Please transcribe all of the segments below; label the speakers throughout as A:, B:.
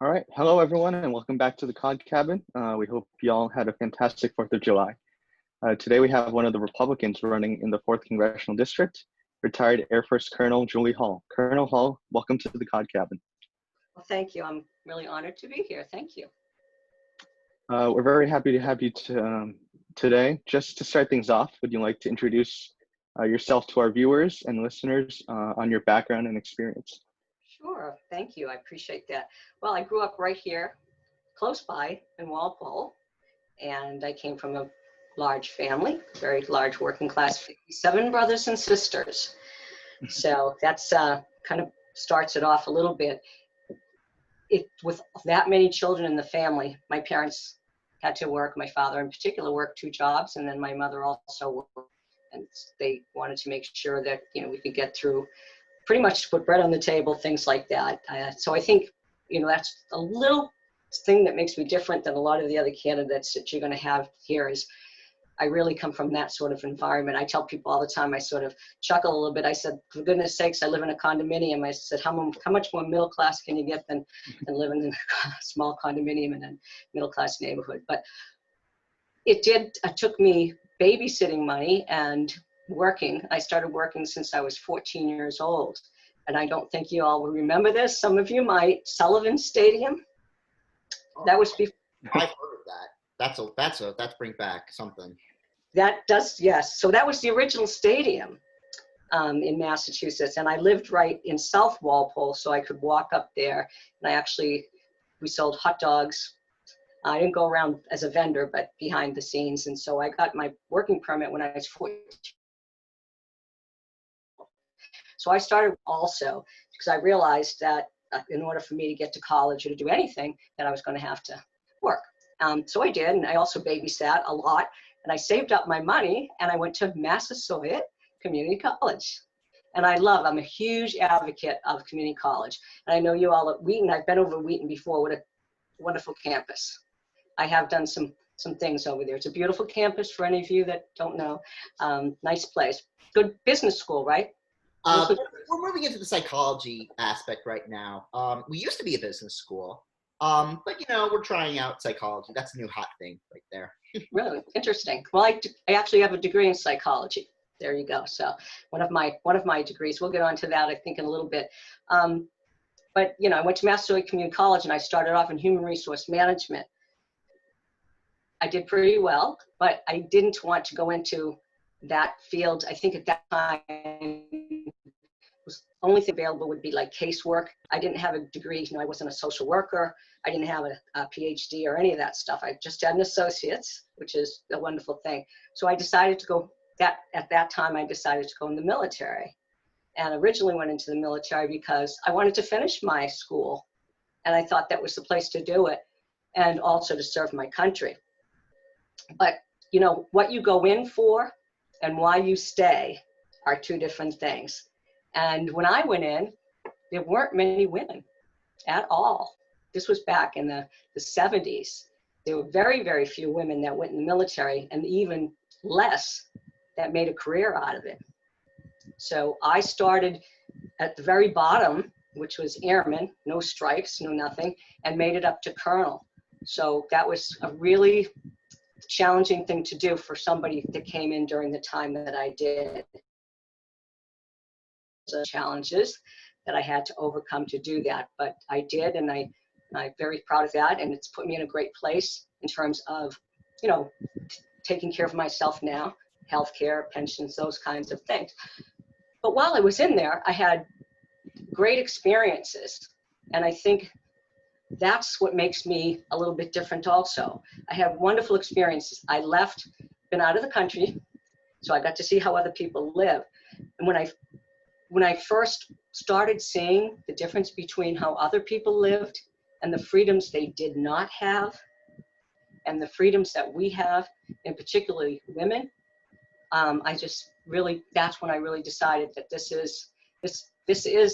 A: All right. Hello, everyone, and welcome back to the Cod Cabin. We hope you all had a fantastic 4th of July. Today, we have one of the Republicans running in the 4th Congressional District, retired Air Force Colonel Julie Hall. Colonel Hall, welcome to the Cod Cabin.
B: Well, thank you. I'm really honored to be here. Thank you.
A: We're very happy to have you today. Just to start things off, would you like to introduce yourself to our viewers and listeners on your background and experience?
B: Sure. Thank you. I appreciate that. Well, I grew up right here, close by in Walpole, and I came from a large family, very large working class, 7 brothers and sisters. So that's kind of starts it off a little bit. With that many children in the family, my parents had to work. My father in particular worked 2 jobs, and then my mother also worked. And they wanted to make sure that, we could get through pretty much put bread on the table, things like that. So I think, that's a little thing that makes me different than a lot of the other candidates that you're going to have here is I really come from that sort of environment. I tell people all the time, I sort of chuckle a little bit. I said, for goodness sakes, I live in a condominium. I said, how much more middle class can you get than living in a small condominium in a middle class neighborhood? But it took me babysitting money and working. I started working since I was 14 years old. And I don't think you all will remember this. Some of you might. Sullivan Stadium. That was before.
C: I've heard of that. That's bring back something.
B: That does, yes. So that was the original stadium in Massachusetts. And I lived right in South Walpole, so I could walk up there. And we sold hot dogs. I didn't go around as a vendor, but behind the scenes. And so I got my working permit when I was 14. So I started also because I realized that in order for me to get to college or to do anything, that I was going to have to work. So I did, and I also babysat a lot. And I saved up my money, and I went to Massasoit Community College. And I'm a huge advocate of community college. And I know you all at Wheaton. I've been over Wheaton before. What a wonderful campus. I have done some things over there. It's a beautiful campus for any of you that don't know. Nice place. Good business school, right?
C: We're moving into the psychology aspect right now. We used to be a business school, but we're trying out psychology. That's a new hot thing right there.
B: Really interesting. Well, I actually have a degree in psychology. There you go. So one of my degrees. We'll get on to that, I think, in a little bit. But I went to Massasoit Community College, and I started off in human resource management. I did pretty well, but I didn't want to go into that field. I think at that time, was the only thing available would be like casework. I didn't have a degree. I wasn't a social worker. I didn't have a PhD or any of that stuff. I just had an associate's, which is a wonderful thing. So I decided to go at that time, I decided to go in the military, and originally went into the military because I wanted to finish my school, and I thought that was the place to do it, and also to serve my country. But what you go in for and why you stay are 2 different things. And when I went in, there weren't many women at all. This was back in the 70s. There were very, very few women that went in the military, and even less that made a career out of it. So I started at the very bottom, which was airman, no stripes, no nothing, and made it up to colonel. So that was a really challenging thing to do for somebody that came in during the time that I did. The challenges that I had to overcome to do that, but I did, and I'm very proud of that, and it's put me in a great place in terms of, taking care of myself now, healthcare, pensions, those kinds of things. But while I was in there, I had great experiences, and I think that's what makes me a little bit different also. I had wonderful experiences. I left, been out of the country, so I got to see how other people live. And when I first started seeing the difference between how other people lived and the freedoms they did not have, and the freedoms that we have, and particularly women, that's when I really decided that this is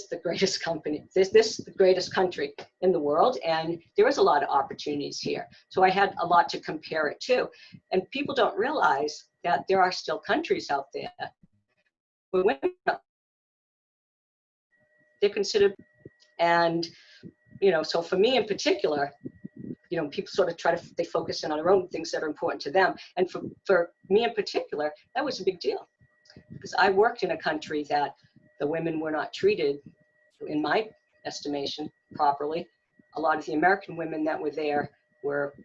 B: the greatest company, this is the greatest country in the world, and there is a lot of opportunities here. So I had a lot to compare it to. And people don't realize that there are still countries out there where women, they're considered, and so for me in particular, people sort of they focus in on their own things that are important to them. And for me in particular, that was a big deal because I worked in a country that the women were not treated, in my estimation, properly. A lot of the American women that were there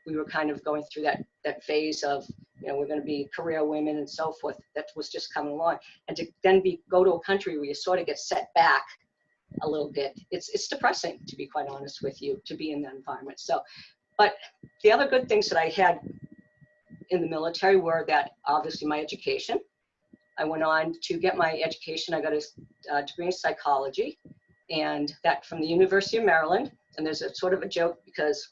B: we were kind of going through that phase of, we're going to be career women and so forth. That was just coming along. And to then go to a country where you sort of get set back a little bit, it's depressing, to be quite honest with you, to be in that environment. So, but the other good things that I had in the military were that obviously my education. I went on to get my education. I got a degree in psychology, and that from the University of Maryland. And there's a sort of a joke because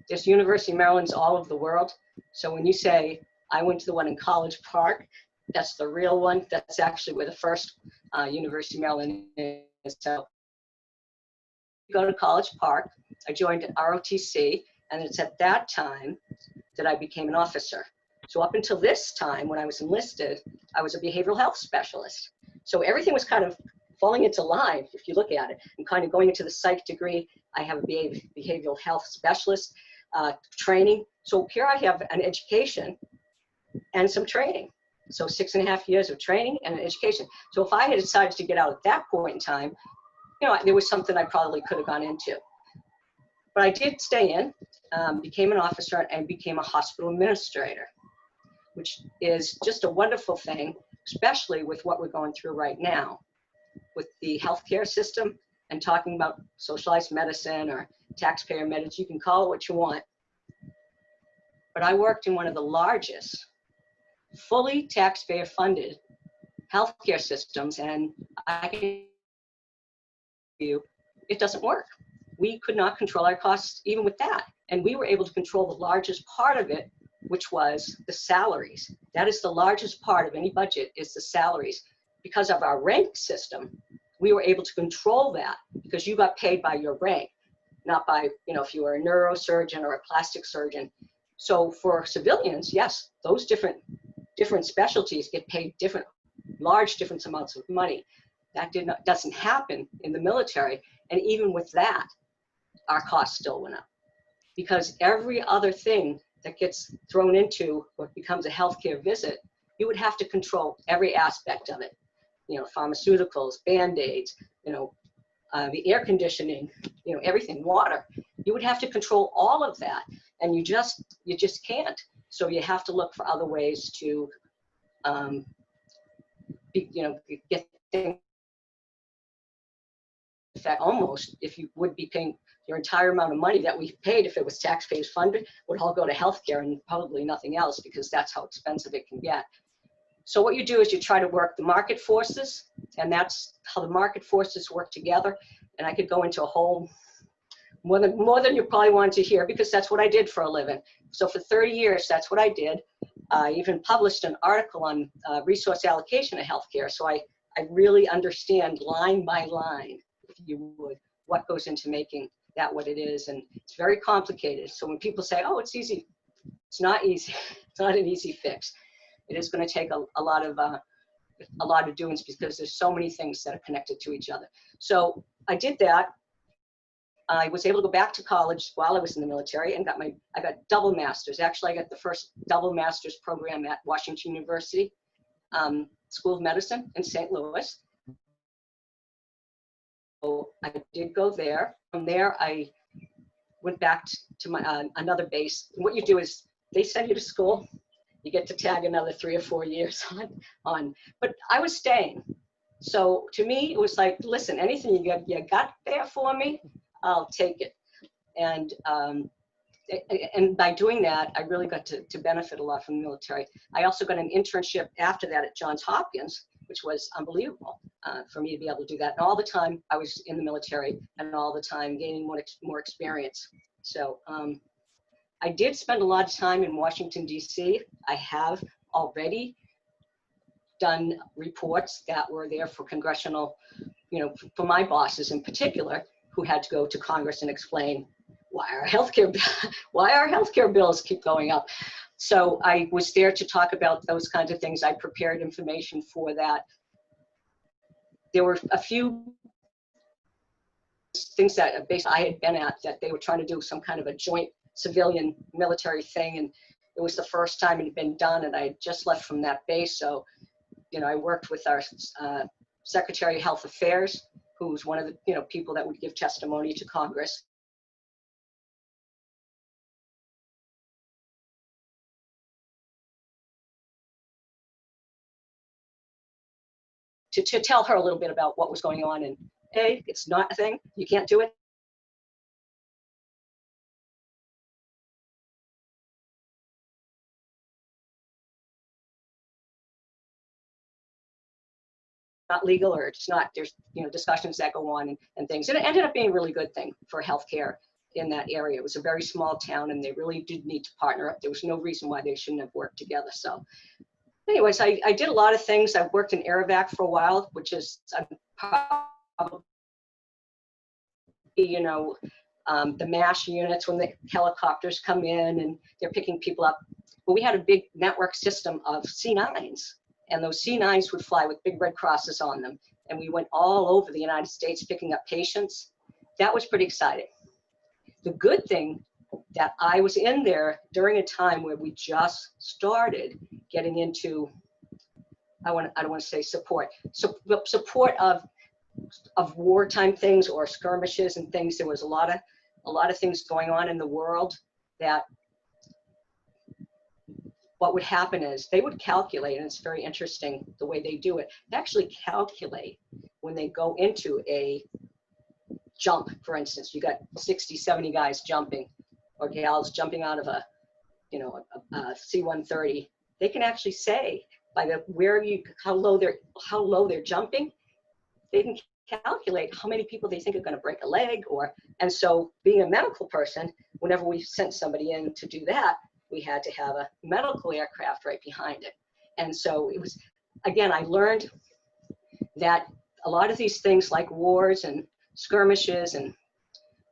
B: there's University of Maryland's all over the world. So when you say, I went to the one in College Park, that's the real one. That's actually where the first University of Maryland is. So go to College Park. I joined ROTC, and it's at that time that I became an officer. So up until this time, when I was enlisted, I was a behavioral health specialist. So everything was kind of falling into line, if you look at it. I'm kind of going into the psych degree. I have a behavioral health specialist training. So here I have an education and some training. So 6.5 years of training and an education. So if I had decided to get out at that point in time, there was something I probably could have gone into. But I did stay in, became an officer, and became a hospital administrator, which is just a wonderful thing, especially with what we're going through right now with the healthcare system and talking about socialized medicine or taxpayer medicine. You can call it what you want. But I worked in one of the largest, fully taxpayer funded healthcare systems, and I can tell you, it doesn't work. We could not control our costs even with that. And we were able to control the largest part of it, which was the salaries. That is the largest part of any budget, is the salaries. Because of our rank system, we were able to control that because you got paid by your rank, not by, if you were a neurosurgeon or a plastic surgeon. So for civilians, yes, those different specialties get paid large different amounts of money. That doesn't happen in the military. And even with that, our costs still went up because every other thing that gets thrown into what becomes a healthcare visit, you would have to control every aspect of it. Pharmaceuticals, Band-Aids, the air conditioning, everything, water. You would have to control all of that, and you just can't. So you have to look for other ways to, get things. In fact, almost, if you would be paying your entire amount of money that we paid, if it was taxpayers funded, would all go to healthcare and probably nothing else because that's how expensive it can get. So what you do is you try to work the market forces, and that's how the market forces work together. And I could go into a whole, more than you probably want to hear, because that's what I did for a living. So for 30 years, that's what I did. I even published an article on resource allocation of healthcare. So I really understand line by line, if you would, what goes into making that what it is. And it's very complicated. So when people say, oh, it's easy, it's not easy. It's not an easy fix. It is going to take a lot of doings because there's so many things that are connected to each other. So I did that. I was able to go back to college while I was in the military and I got double masters. Actually, I got the first double master's program at Washington University School of Medicine in St. Louis. So I did go there. From there, I went back to my another base. And what you do is they send you to school. You get to tag another 3 or 4 years on. But I was staying. So to me, it was like, listen, anything you got there for me, I'll take it. And by doing that, I really got to benefit a lot from the military. I also got an internship after that at Johns Hopkins, which was unbelievable for me to be able to do that. And all the time I was in the military and all the time gaining more experience. So I did spend a lot of time in Washington, D.C. I have already done reports that were there for congressional, for my bosses in particular, who had to go to Congress and explain why our healthcare bills keep going up. So I was there to talk about those kinds of things. I prepared information for that. There were a few things that a base I had been at that they were trying to do some kind of a joint civilian military thing, and it was the first time it had been done, and I had just left from that base. So, you know, I worked with our Secretary of Health Affairs, who was one of the, you know, people that would give testimony to Congress. To tell her a little bit about what was going on, and hey, it's not a thing, you can't do it. Not legal, or it's not, there's, you know, discussions that go on and things. And it ended up being a really good thing for healthcare in that area. It was a very small town and they really did need to partner up. There was no reason why they shouldn't have worked together. So anyways, I did a lot of things. I worked in Aerovac for a while, which is probably, you know, the MASH units when the helicopters come in and they're picking people up. But we had a big network system of C9s. And those C9s would fly with big red crosses on them. And we went all over the United States picking up patients. That was pretty exciting. The good thing that I was in there during a time where we just started getting into, I don't want to say support. So support of wartime things or skirmishes and things. There was a lot of things going on in the world that what would happen is they would calculate, and it's very interesting the way they do it. They actually calculate when they go into a jump, for instance, you got 60, 70 guys jumping or gals jumping out of a, you know, a C-130. They can actually say by the how low they're jumping, they can calculate how many people they think are going to break a leg, and so being a medical person, whenever we sent somebody in to do that, we had to have a medical aircraft right behind it. And so it was, again, I learned that a lot of these things like wars and skirmishes and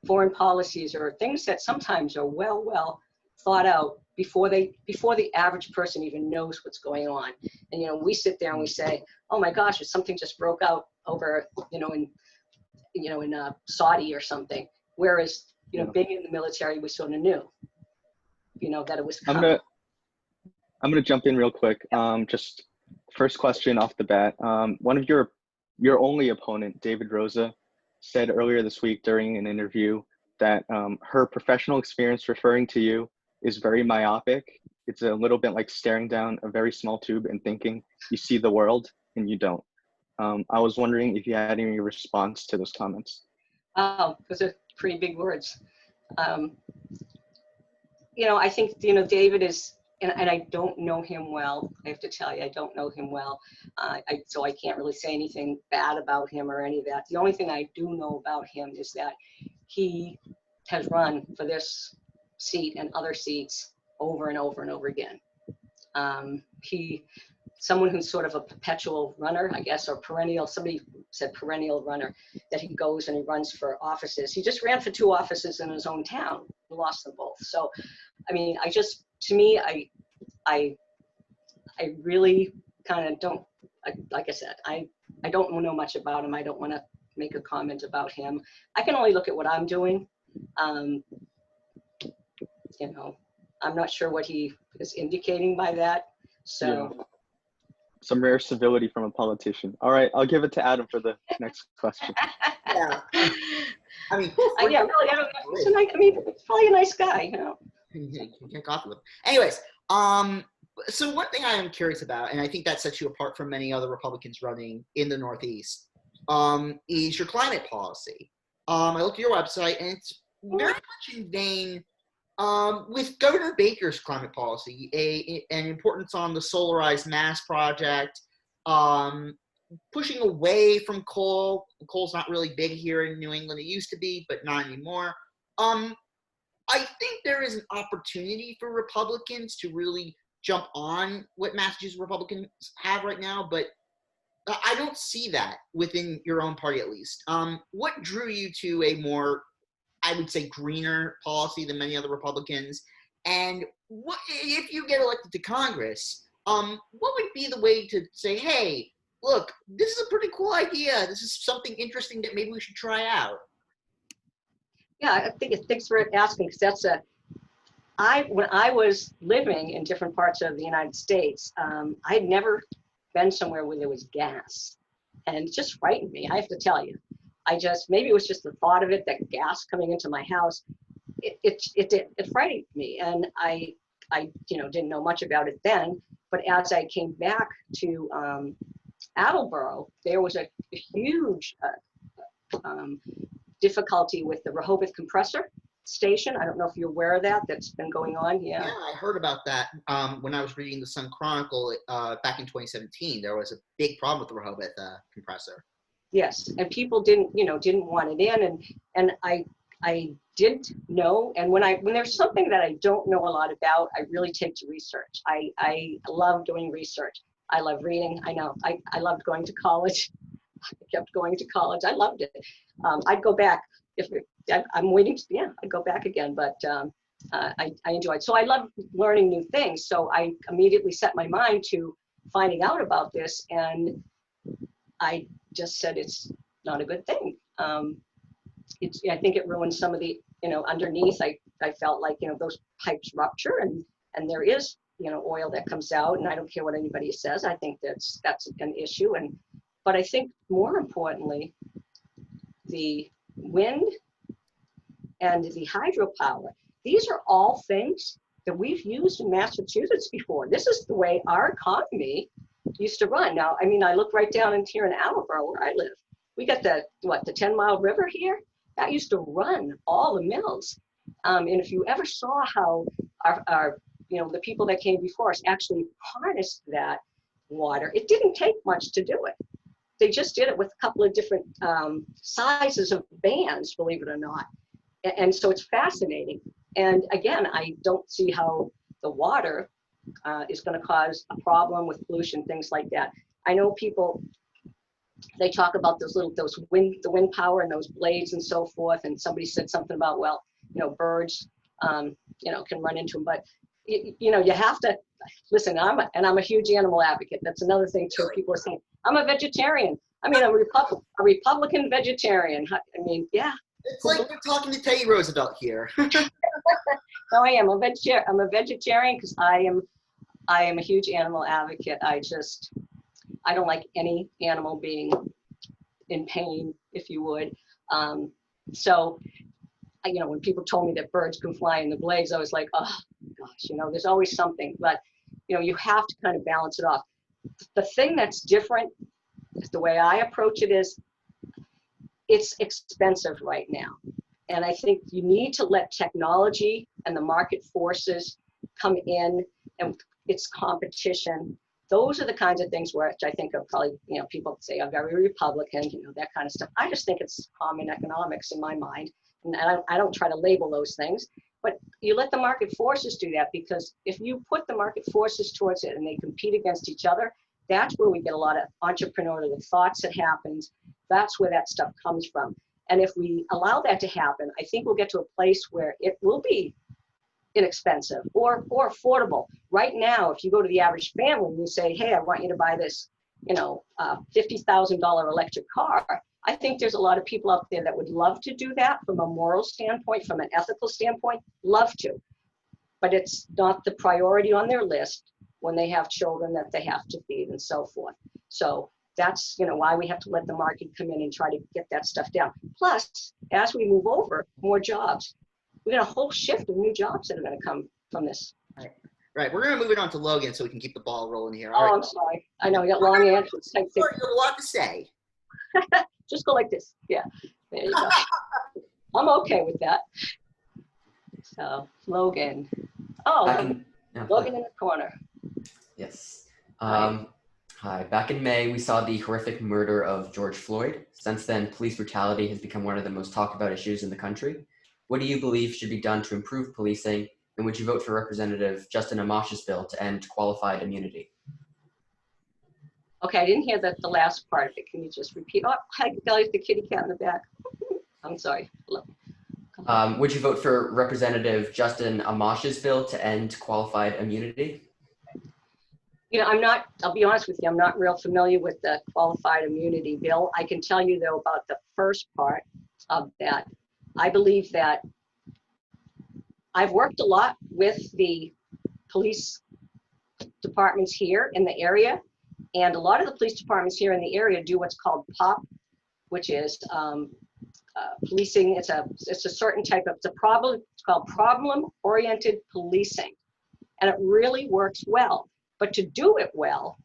B: foreign policies are things that sometimes are well thought out before the average person even knows what's going on. And, you know, we sit there and we say, oh my gosh, if something just broke out over, in Saudi or something. Whereas, being in the military, we sort of knew, that it was coming.
A: I'm gonna jump in real quick. Just first question off the bat. One of your only opponent, David Rosa, said earlier this week during an interview that her professional experience referring to you is very myopic. It's a little bit like staring down a very small tube and thinking you see the world and you don't. I was wondering if you had any response to those comments.
B: Oh, those are pretty big words. I think, David is, and I don't know him well. I have to tell you, I don't know him well. So I can't really say anything bad about him or any of that. The only thing I do know about him is that he has run for this seat and other seats over and over and over again. Someone who's sort of a perpetual runner, I guess, or perennial, somebody said perennial runner, that he goes and he runs for offices. He just ran for 2 offices in his own town and lost them both. So, I mean, I really kind of don't, like I said, I don't know much about him. I don't want to make a comment about him. I can only look at what I'm doing. I'm not sure what he is indicating by that. So. Yeah.
A: Some rare civility from a politician. All right, I'll give it to Adam for the next question.
C: Yeah. I mean,
B: yeah, really, he's probably a nice guy,
C: You can get coffee with him. Anyways, so one thing I am curious about, and I think that sets you apart from many other Republicans running in the Northeast, is your climate policy. I looked at your website, and it's very much in vein with Governor Baker's climate policy, an importance on the solarized Mass project, pushing away from coal. Coal's not really big here in New England. It used to be, but not anymore. I think there is an opportunity for Republicans to really jump on what Massachusetts Republicans have right now, but I don't see that within your own party, at least. What drew you to a more, I would say, greener policy than many other Republicans? And what if you get elected to Congress, what would be the way to say, hey, look, this is a pretty cool idea. This is something interesting that maybe we should try out?
B: Yeah, I think thanks for asking, because that's when I was living in different parts of the United States, I had never been somewhere where there was gas, and it just frightened me. I have to tell you, maybe it was just the thought of it, that gas coming into my house, it frightened me, and I didn't know much about it then, but as I came back to Attleboro, there was a huge difficulty with the Rehoboth compressor station. I don't know if you're aware of that. That's been going on. Yeah.
C: Yeah, I heard about that when I was reading the Sun Chronicle back in 2017. There was a big problem with the Rehoboth compressor.
B: Yes, and people didn't want it in, and I didn't know. And when there's something that I don't know a lot about, I really take to research. I love doing research. I love reading. I know. I loved going to college. I kept going to college. I loved it. I'd go back I'm waiting. I'd go back again, but I enjoyed. So I love learning new things. So I immediately set my mind to finding out about this, and I just said it's not a good thing. I think it ruins some of the, underneath. I felt like, those pipes rupture, and there is, oil that comes out, and I don't care what anybody says. I think that's an issue. But I think more importantly, the wind and the hydropower, these are all things that we've used in Massachusetts before. This is the way our economy used to run. Now, I look right down into here in Attleboro where I live. We got the 10-mile river here. That used to run all the mills. And if you ever saw how our the people that came before us actually harnessed that water, it didn't take much to do it. They just did it with a couple of different sizes of bands, believe it or not. And so it's fascinating. And again, I don't see how the water is going to cause a problem with pollution, things like that. I know people, they talk about the wind power and those blades and so forth. And somebody said something about, well, birds, can run into them. But you have to listen. I'm a huge animal advocate. That's another thing too. People are saying I'm a vegetarian. I'm a Republican vegetarian. Yeah.
C: It's like we're talking to Teddy Roosevelt here.
B: No, I am. I'm a vegetarian because I am a huge animal advocate. I don't like any animal being in pain, if you would. So, when people told me that birds can fly in the blades, I was like, oh gosh, there's always something. But you have to kind of balance it off. The thing that's different, the way I approach it is, it's expensive right now. And I think you need to let technology and the market forces come in, and it's competition. Those are the kinds of things which I think are probably, people say are very Republican, that kind of stuff. I just think it's common economics in my mind. And I don't try to label those things, but you let the market forces do that, because if you put the market forces towards it and they compete against each other, that's where we get a lot of entrepreneurial thoughts that happens. That's where that stuff comes from. And if we allow that to happen, I think we'll get to a place where it will be inexpensive or affordable. Right now, if you go to the average family and you say, hey, I want you to buy this, $50,000 electric car, I think there's a lot of people out there that would love to do that from a moral standpoint, from an ethical standpoint, love to. But it's not the priority on their list when they have children that they have to feed and so forth. So that's why we have to let the market come in and try to get that stuff down. Plus, as we move over, more jobs. We got a whole shift of new jobs that are going to come from this.
C: Right. We're going to move it on to Logan so we can keep the ball rolling here.
B: All right. I'm sorry. I know you got long answers.
C: You have a lot to say.
B: Just go like this. Yeah. There you go. I'm okay with that. So, Logan. Oh, Logan in the corner.
D: Yes. Hi. Back in May, we saw the horrific murder of George Floyd. Since then, police brutality has become one of the most talked about issues in the country. What do you believe should be done to improve policing, and would you vote for Representative Justin Amash's bill to end qualified immunity?
B: Okay, I didn't hear the last part of it. Can you just repeat? Oh, hi, the kitty cat in the back. I'm sorry.
D: Would you vote for Representative Justin Amash's bill to end qualified immunity?
B: I'll be honest with you, I'm not real familiar with the qualified immunity bill. I can tell you though about the first part of that I believe that I've worked a lot with the police departments here in the area, and a lot of the police departments here in the area do what's called POP, which is policing. It's a certain type of, it's called problem-oriented policing, and it really works well. But to do it well,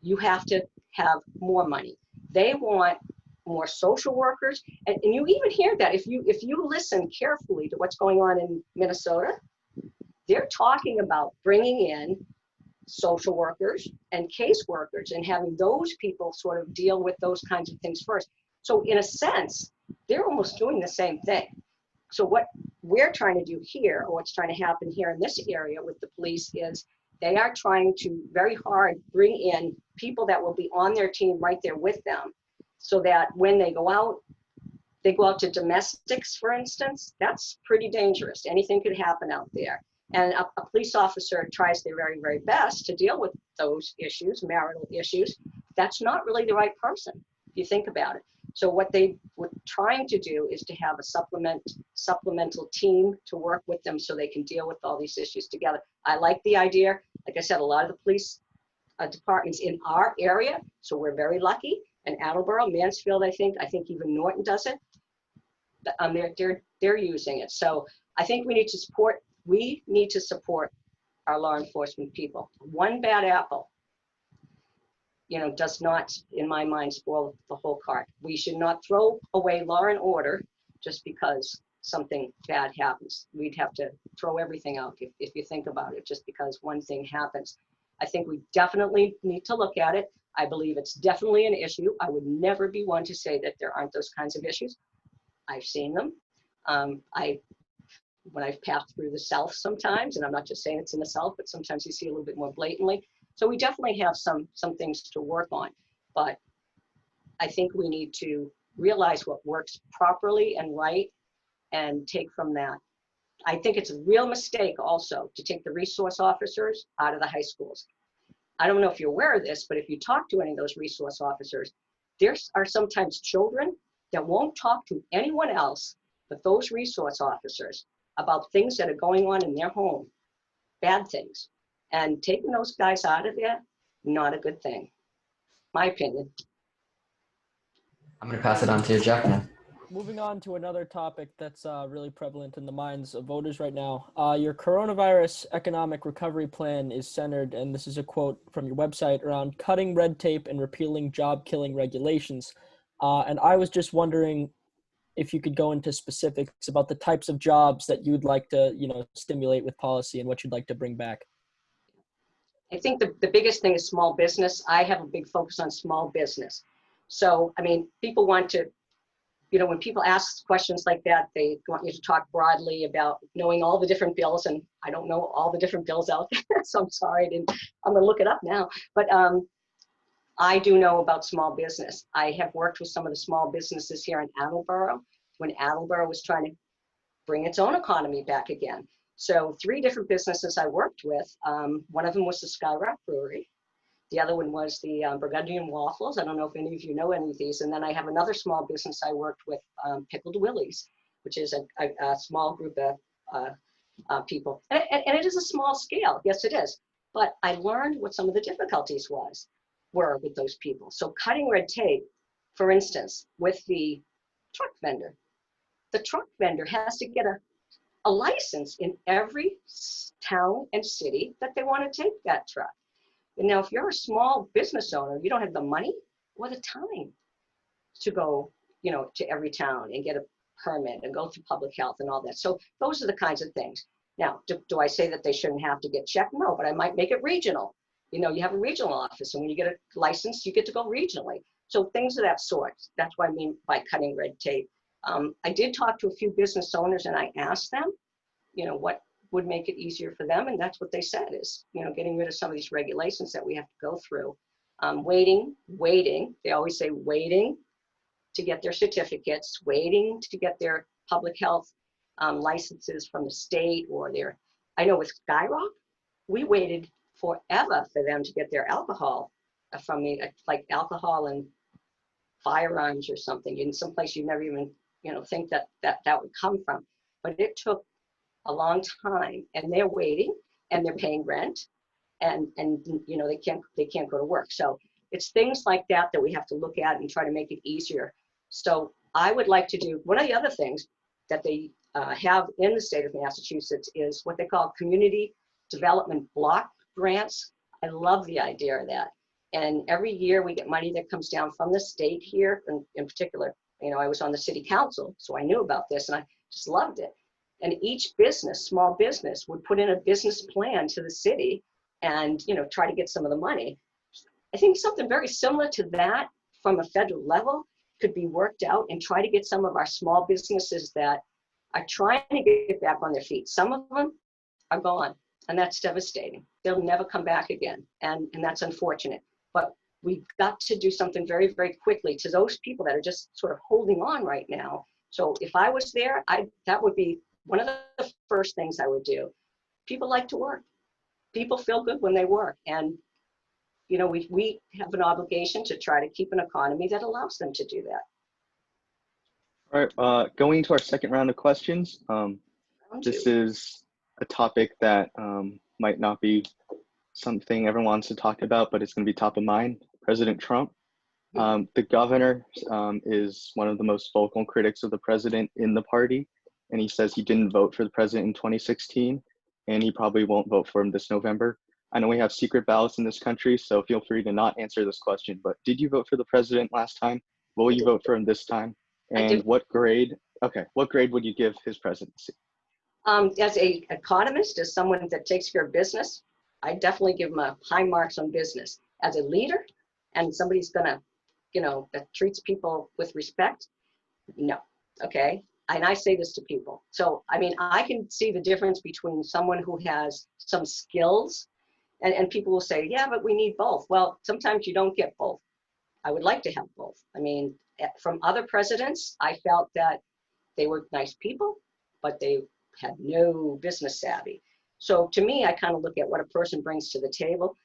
B: you have to have more money. They want more social workers, and you even hear that if you listen carefully to what's going on in Minnesota, they're talking about bringing in social workers and caseworkers and having those people sort of deal with those kinds of things first. So in a sense, they're almost doing the same thing. So what we're trying to do here, or what's trying to happen here in this area with the police, is they are trying to very hard bring in people that will be on their team right there with them, so that when they go out to domestics, for instance. That's pretty dangerous. Anything could happen out there. And a police officer tries their very, very best to deal with those issues, marital issues. That's not really the right person, if you think about it. So what they were trying to do is to have a supplemental team to work with them so they can deal with all these issues together. I like the idea. Like I said, a lot of the police departments in our area, so we're very lucky. And Attleboro, Mansfield, I think even Norton does it. They're using it. So I think we need to support our law enforcement people. One bad apple, does not, in my mind, spoil the whole cart. We should not throw away law and order just because something bad happens. We'd have to throw everything out if you think about it, just because one thing happens. I think we definitely need to look at it. I believe it's definitely an issue. I would never be one to say that there aren't those kinds of issues. I've seen them. When I've passed through the South sometimes, and I'm not just saying it's in the South, but sometimes you see a little bit more blatantly. So we definitely have some things to work on, but I think we need to realize what works properly and right and take from that. I think it's a real mistake also to take the resource officers out of the high schools. I don't know if you're aware of this, but if you talk to any of those resource officers, there are sometimes children that won't talk to anyone else but those resource officers about things that are going on in their home, bad things. And taking those guys out of there, not a good thing. My opinion.
D: I'm going to pass it on to you, Jack, now.
E: Moving on to another topic that's really prevalent in the minds of voters right now. Your coronavirus economic recovery plan is centered, and this is a quote from your website, around cutting red tape and repealing job-killing regulations. And I was just wondering if you could go into specifics about the types of jobs that you'd like to, stimulate with policy and what you'd like to bring back.
B: I think the biggest thing is small business. I have a big focus on small business. So, people want to, when people ask questions like that, they want you to talk broadly about knowing all the different bills, and I don't know all the different bills out there, so I'm sorry, I'm gonna look it up now. But I do know about small business. I have worked with some of the small businesses here in Attleboro when Attleboro was trying to bring its own economy back again. So 3 different businesses I worked with. One of them was the Sky Rock Brewery. The other one was the Burgundian Waffles. I don't know if any of you know any of these. And then I have another small business I worked with, Pickled Willies, which is a small group of people. And it is a small scale. Yes, it is. But I learned what some of the difficulties were with those people. So cutting red tape, for instance, with the truck vendor. The truck vendor has to get a license in every town and city that they want to take that truck. And now, if you're a small business owner, you don't have the money or the time to go, to every town and get a permit and go through public health and all that. So those are the kinds of things. Now, do I say that they shouldn't have to get checked? No, but I might make it regional. You have a regional office, and when you get a license, you get to go regionally. So things of that sort. That's what I mean by cutting red tape. I did talk to a few business owners, and I asked them, what would make it easier for them, and that's what they said is, getting rid of some of these regulations that we have to go through. Waiting. They always say waiting to get their certificates, waiting to get their public health licenses from the state or I know with Skyrock, we waited forever for them to get their alcohol from me, like alcohol and firearms or something in some place you never even, think that would come from. But it took a long time, and they're waiting, and they're paying rent, and they can't go to work. So it's things like that we have to look at and try to make it easier. So I would like to do, one of the other things that they have in the state of Massachusetts is what they call community development block grants. I love the idea of that. And every year we get money that comes down from the state here, and in particular, I was on the city council, so I knew about this and I just loved it. And each business, small business, would put in a business plan to the city and, try to get some of the money. I think something very similar to that from a federal level could be worked out and try to get some of our small businesses that are trying to get back on their feet. Some of them are gone, and that's devastating. They'll never come back again, and that's unfortunate. But we've got to do something very, very quickly to those people that are just sort of holding on right now. So if I was there, that would be one of the first things I would do. People like to work. People feel good when they work. And, we have an obligation to try to keep an economy that allows them to do that.
A: All right, going to our second round of questions. This is a topic that might not be something everyone wants to talk about, but it's going to be top of mind. President Trump. The governor is one of the most vocal critics of the president in the party, and he says he didn't vote for the president in 2016, and he probably won't vote for him this November. I know we have secret ballots in this country, so feel free to not answer this question, but did you vote for the president last time? Will you vote for him this time? And what grade would you give his presidency?
B: As an economist, as someone that takes care of business, I definitely give him a high marks on business. As a leader and somebody's gonna, that treats people with respect, no, okay? And I say this to people. So, I can see the difference between someone who has some skills and people will say, yeah, but we need both. Well, sometimes you don't get both. I would like to have both. From other presidents, I felt that they were nice people, but they had no business savvy. So to me, I kind of look at what a person brings to the table.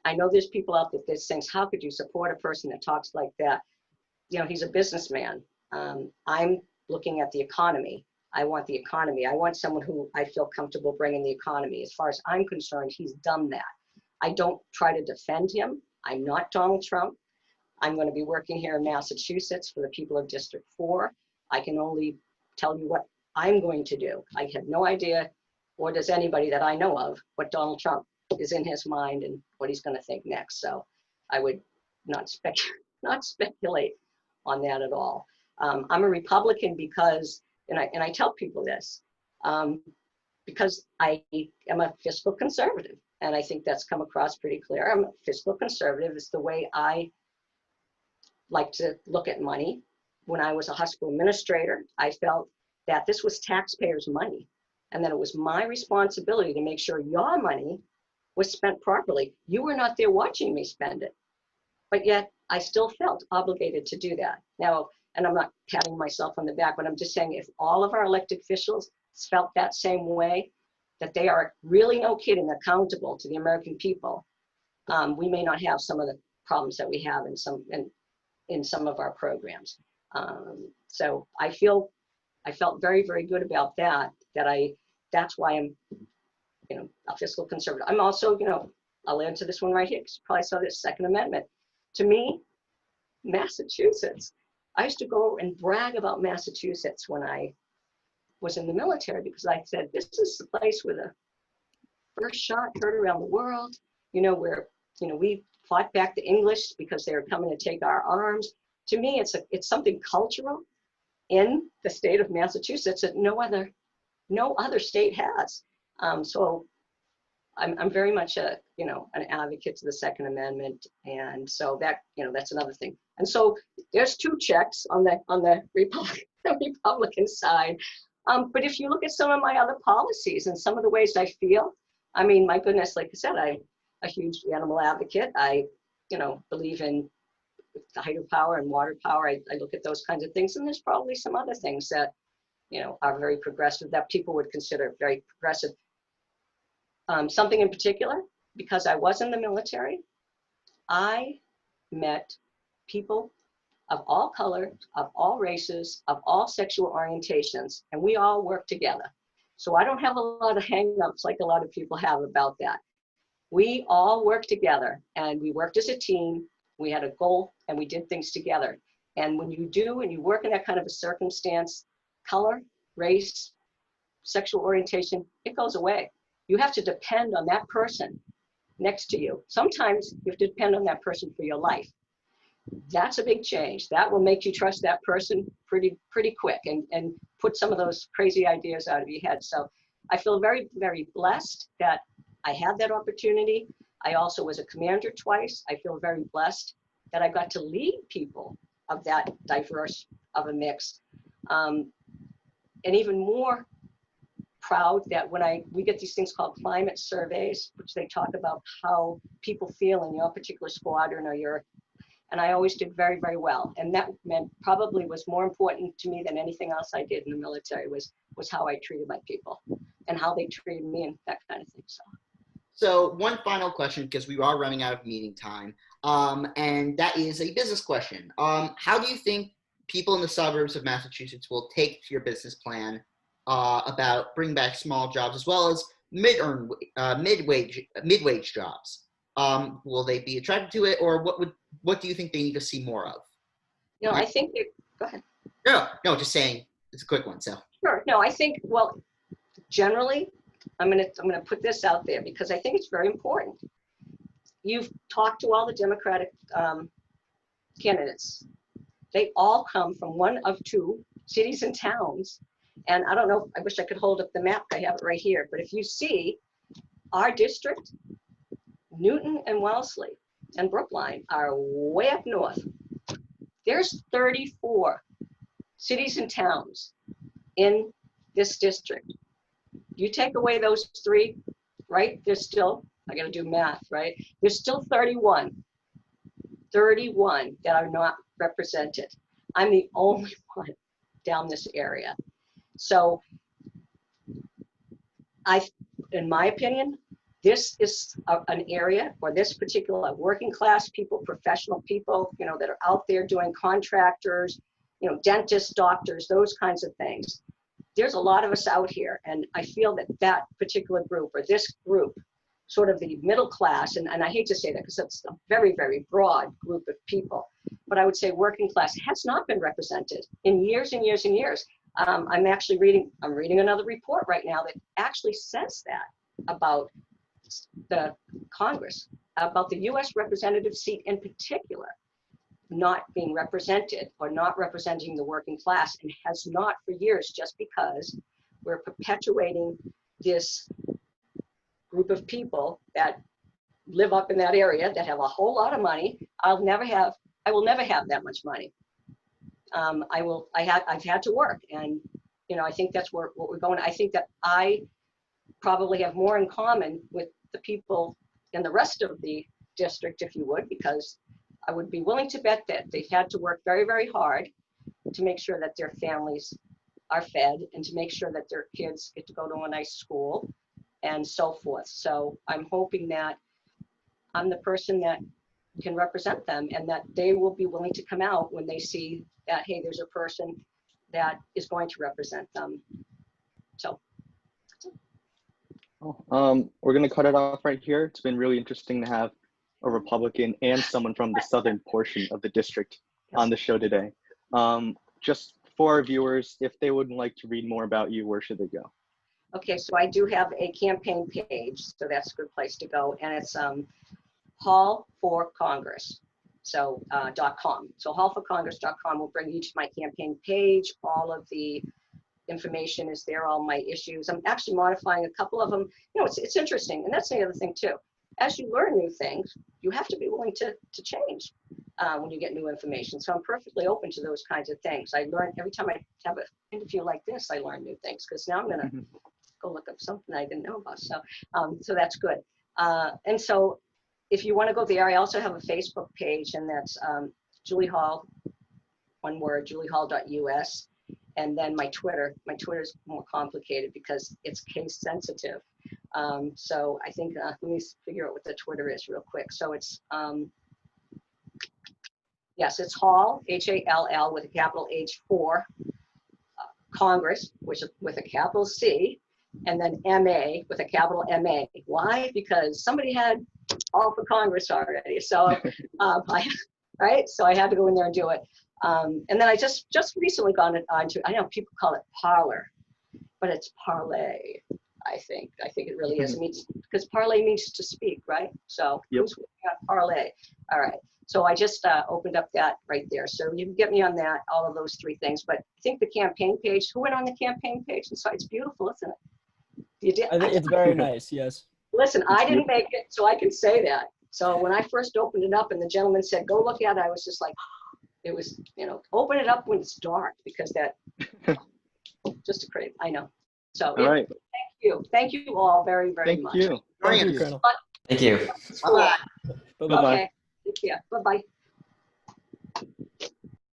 B: I know there's people out there that think, how could you support a person that talks like that? He's a businessman. I'm looking at the economy. I want the economy. I want someone who I feel comfortable bringing the economy. As far as I'm concerned, he's done that. I don't try to defend him. I'm not Donald Trump. I'm going to be working here in Massachusetts for the people of District 4. I can only tell you what I'm going to do. I have no idea, or does anybody that I know of, what Donald Trump is in his mind and what he's going to think next. So I would not speculate on that at all. I'm a Republican because, and I tell people this, because I am a fiscal conservative. And I think that's come across pretty clear. I'm a fiscal conservative. It's the way I like to look at money. When I was a high school administrator, I felt that this was taxpayers' money and that it was my responsibility to make sure your money was spent properly. You were not there watching me spend it, but yet I still felt obligated to do that. Now, and I'm not patting myself on the back, but I'm just saying if all of our elected officials felt that same way, that they are really, no kidding, accountable to the American people, we may not have some of the problems that we have in some of our programs. So I felt very, very good about that. That's why I'm, a fiscal conservative. I'm also, I'll answer this one right here because you probably saw this Second Amendment. To me, Massachusetts, I used to go and brag about Massachusetts when I was in the military because I said, this is the place where the first shot heard around the world, where, we fought back the English because they were coming to take our arms. To me, it's something cultural in the state of Massachusetts that no other state has. So I'm very much an advocate to the Second Amendment. And so that, that's another thing. And so there's two checks on the Republican side. But if you look at some of my other policies and some of the ways I feel, my goodness, like I said, I'm a huge animal advocate. I, believe in the hydropower and water power. I look at those kinds of things. And there's probably some other things that, are very progressive that people would consider very progressive. Something in particular, because I was in the military, I met people of all colors, of all races, of all sexual orientations, and we all work together. So I don't have a lot of hang-ups like a lot of people have about that. We all work together, and we worked as a team. We had a goal, and we did things together. And when you do, and you work in that kind of a circumstance, color, race, sexual orientation, it goes away. You have to depend on that person next to you. Sometimes you have to depend on that person for your life. That's a big change. That will make you trust that person pretty quick and put some of those crazy ideas out of your head. So I feel very, very blessed that I had that opportunity. I also was a commander twice. I feel very blessed that I got to lead people of that diverse of a mix. And even more proud that when we get these things called climate surveys, which they talk about how people feel in your particular squadron or and I always did very, very well. And that meant probably was more important to me than anything else I did in the military was how I treated my people and how they treated me and that kind of thing.
C: So one final question, because we are running out of meeting time, and that is a business question. How do you think people in the suburbs of Massachusetts will take to your business plan about bring back small jobs as well as mid-wage jobs? Will they be attracted to it, or what do you think they need to see more of?
B: You know, I think go ahead.
C: No, just saying it's a quick one. So
B: sure. No, I think generally, I'm gonna put this out there because I think it's very important. You've talked to all the Democratic candidates. They all come from one of two cities and towns. And I don't know, I wish I could hold up the map. I have it right here. But if you see our district, Newton and Wellesley and Brookline are way up north. There's 34 cities and towns in this district. You take away those three, right? There's still, I gotta do math, right? There's still 31 that are not represented. I'm the only one down this area. So in my opinion, this is an area, or this particular working class people, professional people, that are out there doing contractors, dentists, doctors, those kinds of things. There's a lot of us out here, and I feel that particular group, or this group, sort of the middle class, and I hate to say that because it's a very, very broad group of people, but I would say working class has not been represented in years and years and years. I'm reading another report right now that actually says that about the Congress, about the U.S. representative seat in particular, not being represented or not representing the working class, and has not for years, just because we're perpetuating this group of people that live up in that area that have a whole lot of money. I will never have that much money. I've had to work, and I think that's what we're going. I think that I probably have more in common with the people in the rest of the district, if you would, because I would be willing to bet that they've had to work very, very hard to make sure that their families are fed and to make sure that their kids get to go to a nice school and so forth. So I'm hoping that I'm the person that can represent them, and that they will be willing to come out when they see that, hey, there's a person that is going to represent them. So.
A: We're going to cut it off right here. It's been really interesting to have a Republican and someone from the southern portion of the district on the show today. Just for our viewers, if they would like to read more about you, where should they go?
B: Okay, so I do have a campaign page, so that's a good place to go, and it's Hall for Congress, so .com. So hallforcongress.com will bring you to my campaign page. All of the information is there, all my issues. I'm actually modifying a couple of them. It's interesting, and that's the other thing too. As you learn new things, you have to be willing to change when you get new information. So I'm perfectly open to those kinds of things. I learn every time I have an interview like this, I learn new things, because now I'm gonna go look up something I didn't know about. So that's good. And so if you want to go there, I also have a Facebook page, and that's Julie Hall, one word, juliehall.us. And then my Twitter is more complicated because it's case sensitive. So I think, let me figure out what the Twitter is real quick. So it's Yes, it's Hall, Hall with a capital H4, Congress, which is with a capital C, and then MA with a capital MA. Why? Because somebody had all for Congress already. So, right? So I had to go in there and do it. And then I just recently gone on to, I know people call it parlor, but it's parlay. I think it really is. It means, because parlay means to speak, right? So who's got parlay? All right. So I just opened up that right there. So you can get me on that, all of those three things. But I think the campaign page, who went on the campaign page? And so it's beautiful, isn't it? You did?
E: I think it's very nice, yes.
B: Listen, I didn't make it, so I can say that. So when I first opened it up and the gentleman said, go look at it, I was just like, it was, open it up when it's dark, because that, just a crazy, I know. So
A: All right.
B: Thank you all very, very much.
A: Thank you.
E: Thank you, Colonel.
D: Thank you.
C: Bye-bye.
E: Bye-bye.
A: Bye-bye.
B: Okay, take care, bye-bye.